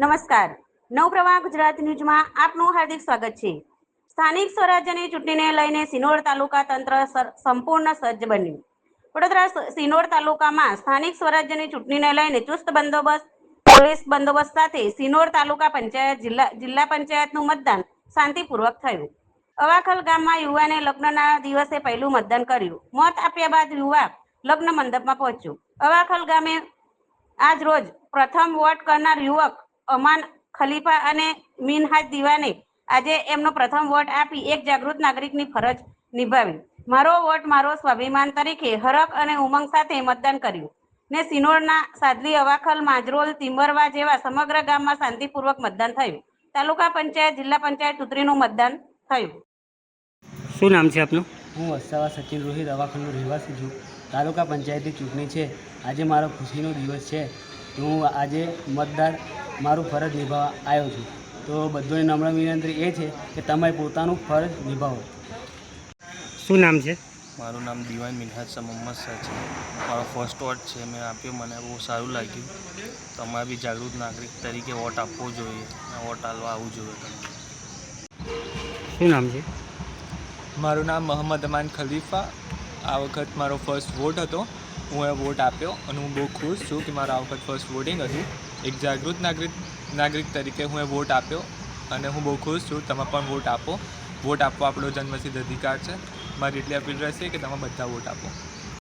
નમસ્કાર. નવપ્રવાહ ગુજરાત ન્યૂઝમાં આપનું હાર્દિક સ્વાગત છે. સ્થાનિક સ્વરાજ્યની ચૂંટણીને લઈને સિનોર તાલુકા તંત્ર સંપૂર્ણ સજ્જ બન્યું. વડોદરા સિનોર તાલુકામાં સ્થાનિક સ્વરાજ્યની ચૂંટણીને લઈને ચુસ્ત બંદોબસ્ત, પોલીસ બંદોબસ્ત સાથે સિનોર તાલુકા પંચાયત જિલ્લા પંચાયતનું મતદાન શાંતિપૂર્વક થયું. અવાખલ ગામમાં યુવાને લગ્નના દિવસે પહેલું મતદાન કર્યું. મત આપ્યા બાદ યુવા લગ્ન મંડપમાં પહોંચ્યો. અવાખલ ગામે આજ રોજ પ્રથમ વોટ કરનાર યુવક અમાન ખલીફા અને મિનહાજ દીવાને આજે એમનો પ્રથમ વોટ આપી એક જાગૃત નાગરિકની ફરજ નિભાવી. મારો વોટ મારો સ્વાભિમાન તરીકે હરખ અને ઉમંગ સાથે મતદાન કર્યું ને સિનોરના સાદલી, અવાખલ, માંજરોલ, તિંબરવા જેવા સમગ્ર ગામમાં શાંતિપૂર્વક મતદાન થયું. તાલુકા પંચાયત, જિલ્લા પંચાયત ચૂંટણીનું મતદાન થયું. શું નામ છે આપનું? હું વસાવા સચિન રોહિત અવાખલનો રહેવાસી છું. તાલુકા પંચાયતની ચૂંટણી છે. આજે મારો ખુશીનો દિવસ છે. હું આજે મતદાર મારું ફરજ નિભાવવા આવ્યો છું. તો બધાને નમ્ર વિનંતી એ છે કે તમે પોતાનું ફરજ નિભાવો. શું નામ છે? મારું નામ દિવાન મિનહાજ મોહમ્મદ શાહ છે. મારો ફર્સ્ટ વોટ છે, મેં આપ્યો, મને બહુ સારું લાગ્યું. તમારે બી જાગૃત નાગરિક તરીકે વોટ આપવો જોઈએ અને વોટ આપવા આવવું જોઈએ. શું નામ છે? મારું નામ મોહમ્મદ અમાન ખલીફા. આ વખત મારો ફર્સ્ટ વોટ હતો. હું એ વોટ આપ્યો અને હું બહુ ખુશ છું કે મારા આ વખત ફર્સ્ટ વોટિંગ હતું. એક જાગૃત નાગરિક તરીકે હું એ વોટ આપ્યો અને હું બહુ ખુશ છું. તમે પણ વોટ આપો. વોટ આપવો આપણો જન્મસિદ્ધ અધિકાર છે. મારી એટલી અપીલ રહેશે કે તમે બધા વોટ આપો.